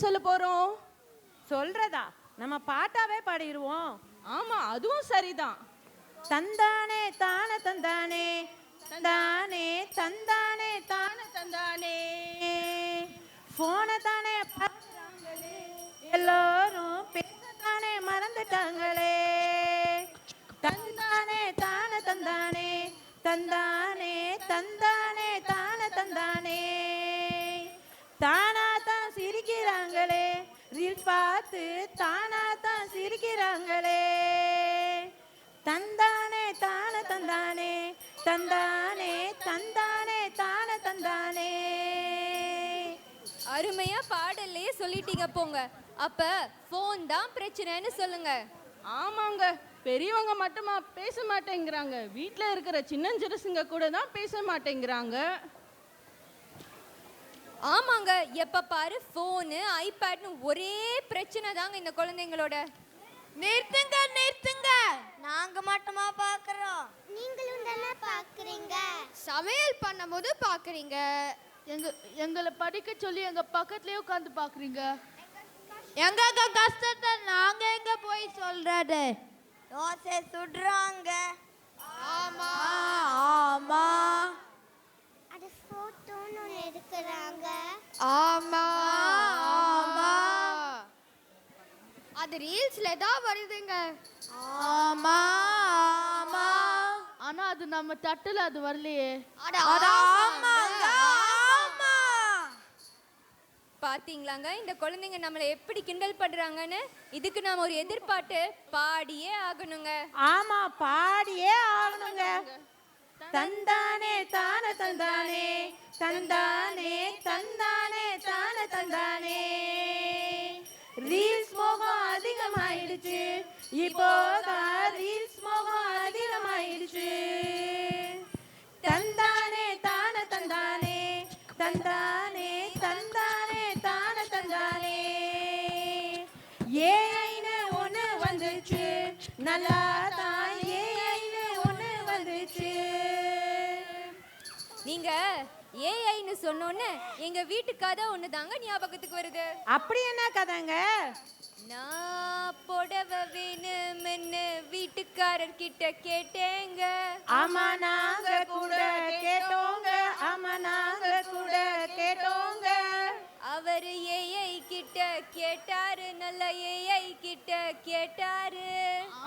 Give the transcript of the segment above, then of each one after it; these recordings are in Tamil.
சொல்ல போறோம்? சொல்றதா? நம்ம பாட்டாவே பாடிடுவோம். ஆமா, அதுவும் சரிதான். தந்தானே தான தந்தானே தந்தானே தந்தானே தான தந்தானே போன தானே பார்க்கறாங்களே எல்லாரும் பேசத்தானே மறந்துட்டாங்களே. தந்தானே தான தந்தானே தந்தானே தந்தானே தான தந்தானே தானா தான் சிரிக்கிறாங்களே ரீல்ஸ் பார்த்து தானா தான் சிரிக்கிறாங்களே. தந்தானே தான தந்தானே தந்தானே தந்தானே தான தந்தானே. அருமையா பாடல்லையே சொல்லிட்டீங்க போங்க. அப்ப போன் தான் பிரச்சனைன்னு சொல்லுங்க. ஆமாங்க, பெரியவங்க மட்டுமா பேச மாட்டேங்கிறாங்க, வீட்ல இருக்கிற சின்னஞ்சிறுசுங்க கூட தான் பேச மாட்டேங்கிறாங்க. ஆமாங்க, எப்ப பாரு போனு ஐபேட்னு ஒரே பிரச்சனை தாங்க இந்த குழந்தைங்களோட. நிறுத்துங்க நிறுத்துங்க, நாங்க மட்டுமா பாக்குறோம்? நீங்களும் தானே பாக்குறீங்க. சமையல் பண்ணும்போது பாக்குறீங்க, எங்களை படிக்க சொல்லி எங்க பக்கத்துலயே உட்காந்து பாக்குறீங்க. எங்க கஷ்டத்தை நாங்க எங்க போய் சொல்றது? தோசை சுடுறாங்க. ஆமா ஆமா. அது போட்டோன்னு எடுக்கறாங்க. ஆமா ஆமா. அது ரீல்ஸ்ல தான் வருதுங்க. ஆமா ஆமா. ஆனா அது நம்ம தட்டுல அது வரலையே. ஆமாங்க ஆமா. பாத்தீங்களாங்க இந்த குழந்தைங்க நம்மளை எப்படி கிண்டல் பண்றாங்கன்னு. இதுக்கு நாம ஒரு எதிர்பார்த்து பாடியே ஆகணுங்க. ஆமா, பாடியே ஆகணுங்க. தந்தானே தான தந்தானே தந்தானே தந்தானே தான தந்தானே. ரீல்ஸ் மோகம் அதிகமாயிடுச்சு, இப்போதான் ரீல்ஸ் மோகம் அதிகமாயிடுச்சு. தந்தானே தான தந்தானே தந்தானே தந்தானே தான தந்தானே. ஏஐன்னு ஒண்ணு வந்துச்சு, நல்லா தான் ஏஐன்னு ஒண்ணு வந்துச்சு. நீங்க ஏஐன்னு சொன்னோன்னு எங்க வீட்டு கதை ஒண்ணு தாங்க ஞாபகத்துக்கு வருது. அப்படி என்ன கதைங்க? நான் புடவை வேணும்னு வீட்டுக்காரர் கிட்ட கேட்டேங்க. ஆமா நாங்க கூட கேட்டோங்க, ஆமா நாங்க கூட கேட்டோங்க. அவரு ஏஐ கிட்ட கேட்டாரு, நல்ல ஏஐ கிட்ட கேட்டாரு.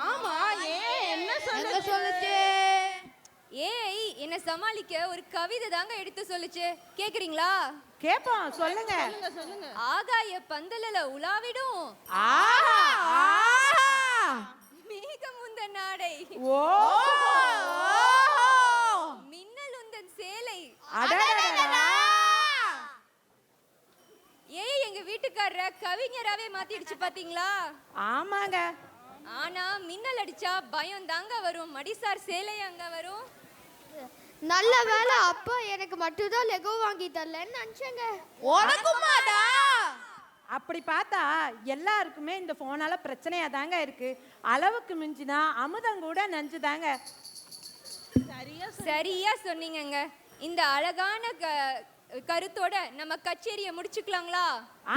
ஆமா, என்ன சொல்லுச்சு? ஏஐ என்ன சமாளிக்க ஒரு கவிதை தாங்க எடுத்து சொல்லுச்சு. கேக்குறீங்களா? கேப்போம், சொல்லுங்க. ஆகாய பந்தலல உலாவிடும் மேகமுந்த நாடை, ஓ மின்னல் உந்தன் சேலை. ஏய், எங்க வீட்டுக்காரர கவிஞராவே மாத்திடுச்சு பாத்தீங்களா? ஆமாங்க. ஆனா மின்னல் அடிச்சா பயம் தாங்க வரும். மடிசார் சேலை அங்க வரும். நல்ல வேலை அப்பா எனக்கு மட்டும்தான் லெகோ வாங்கி தரலன்னு நினைச்சேங்க. உனக்குமாடா? அப்படி பார்த்தா எல்லாருக்குமே இந்த போனால பிரச்சனையா தாங்க இருக்கு. அளவுக்கு மிஞ்சினா அமுதம் கூட நஞ்சுதாங்க. சரியா சொன்னீங்கங்க. இந்த அழகான கருத்தோட நம்ம கச்சேரியை முடிச்சுக்கலாங்களா?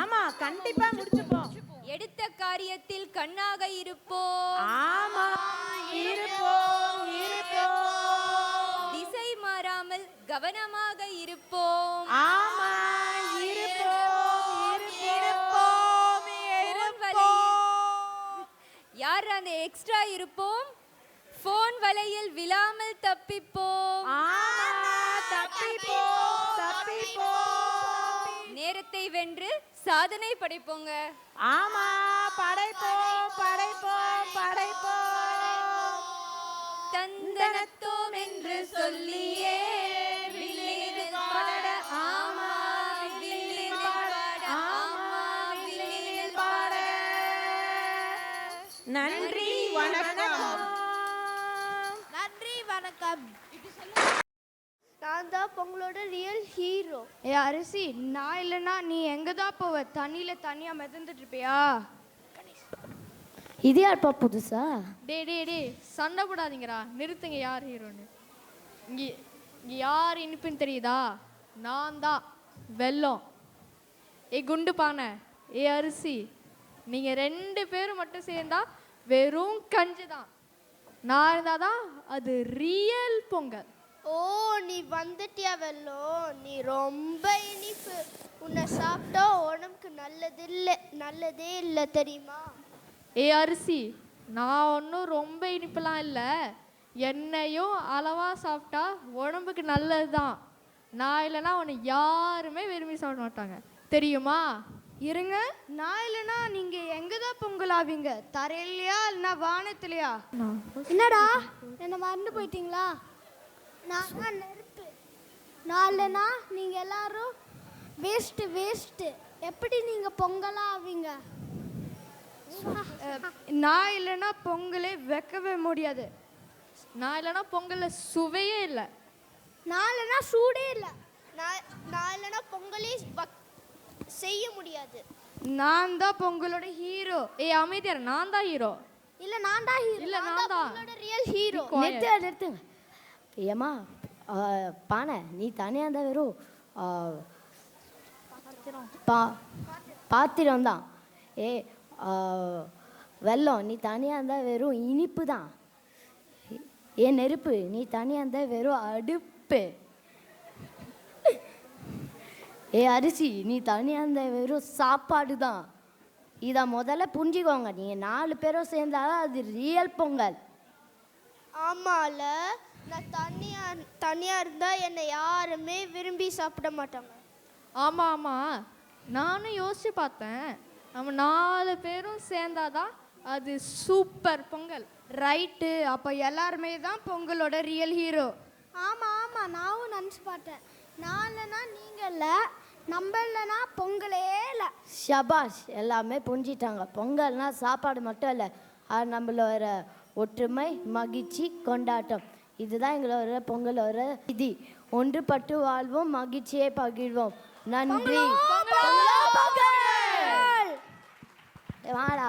ஆமா, கண்டிப்பா முடிச்சுப்போம். எடுத்த காரியத்தில் கண்ணாக இருப்போம். ஆமா, இருப்போம் இருப்போம். திசை மாறாமல் கவனமாக இருப்போம். ஆமா, இருப்போம் இருப்போம் இருப்போம். யார் அந்த எக்ஸ்ட்ரா இருப்போம்? போன் வலையில் விழாமல் தப்பிப்போம். ஆமா, தப்பிப்போம் தப்பிப்போம். நேரத்தை வென்று சாதனை படைப்போங்க. ஆமா, படைப்போம் படைப்போம் படைப்போம். தந்தனத்தோம் என்று சொல்லியே வில்லினில் பாட. ஆமா வில்லினில் பாட. ஆமா வில்லினில் பாட. நன்றி வணக்கம். நன்றி வணக்கம். நான் தான் உங்களோட ரியல் ஹீரோ. அரிசி, நான் இல்லைன்னா நீ எங்க தான் போவ? தண்ணியில தனியா மிதந்துட்டு இருப்பியா? இது யார்ப்பா புதுசா? டே சண்டை போடாதீங்கடா, நிறுத்துங்க. யார் ஹீரோன்னு? இங்க யார் இனிப்புன்னு தெரியுதா? நான் தான் வெல்லம். குண்டு பானை, ஏ அரிசி, நீங்க 2 பேரும் மட்டும் சேர்ந்தா வெறும் கஞ்சி தான். நான் இருந்தாதான் அது ரியல் பொங்கல். ஓ, நீ வந்துட்டியா வெல்லம்? நீ ரொம்ப இனிப்பு. உன்னை சாப்பிட்டா உடம்புக்கு நல்லதே இல்லை தெரியுமா? ஏ அரிசி, நான் ஒன்றும் ரொம்ப இனிப்பெல்லாம் இல்லை. எண்ணெயும் அளவா சாப்பிட்டா உடம்புக்கு நல்லது தான். நான் இல்லைன்னா உன்னை யாருமே விரும்பி சாப்பிட மாட்டாங்க தெரியுமா? இருங்க, நான் இல்லைன்னா நீங்க எங்க தான் பொங்கல் ஆவீங்க? தரையிலையா இல்லைன்னா வானத்திலையா? என்னடா, என்ன மறந்து போயிட்டீங்களா? நான் தான் நெருப்பு. நான் இல்லைன்னா நீங்க எல்லாரும் வேஸ்ட்டு. எப்படி நீங்க பொங்கலா ஆவீங்க? நான் இல்லைன்னா பொங்கலே வைக்கவே முடியாது. நான் இல்லைன்னா பொங்கல்ல சுவையே இல்லை. நான் இல்லைன்னா சூடே இல்லை. நான் இல்லைன்னா பொங்கலே செய்ய முடியாது. நான் தான் பொங்கலோட ஹீரோ. ஏ அமைதியார், நான் தான் ஹீரோ. இல்ல நான் தான் ஹீரோ. இல்ல, நான் தான். பொங்கலோட ரியல் ஹீரோ. நிறுத்துங்க. ஏம்மா பானை, நீ தனியாக இருந்தால் வெறும் பாத்திரம் தான். ஏ வெல்லம், நீ தனியாக இருந்தால் வெறும் இனிப்பு தான். ஏ நெருப்பு, நீ தனியாக இருந்தால் வெறும் அடுப்பு. ஏ அரிசி, நீ தனியாக இருந்தால் வெறும் சாப்பாடு தான். இதை முதல்ல புரிஞ்சுக்கோங்க. நீங்கள் 4 பேரும் சேர்ந்தாதான் அது ரியல் பொங்கல். ஆமால, நான் தனியா இருந்தா என்னை யாருமே விரும்பி சாப்பிட மாட்டாங்க. ஆமாம் ஆமாம், நானும் யோசிச்சு பார்த்தேன். நம்ம 4 பேரும் சேர்ந்தாதான் அது சூப்பர் பொங்கல். ரைட்டு, அப்போ எல்லாருமே தான் பொங்கலோட ரியல் ஹீரோ. ஆமா, நானும் நினச்சி பார்த்தேன். நான் இல்லைன்னா நீங்க இல்லை, நம்ம இல்லைன்னா பொங்கலே இல்லை. ஷபாஷ், எல்லாமே புரிஞ்சிட்டாங்க. பொங்கல்னா சாப்பாடு மட்டும் இல்லை, அது நம்மளோட ஒற்றுமை, மகிழ்ச்சி, கொண்டாட்டம். இதுதான் எங்களோட பொங்கலோட விதி. ஒன்றுபட்டு வாழ்வோம், மகிழ்ச்சியை பகிர்வோம். நன்றி. வாடா.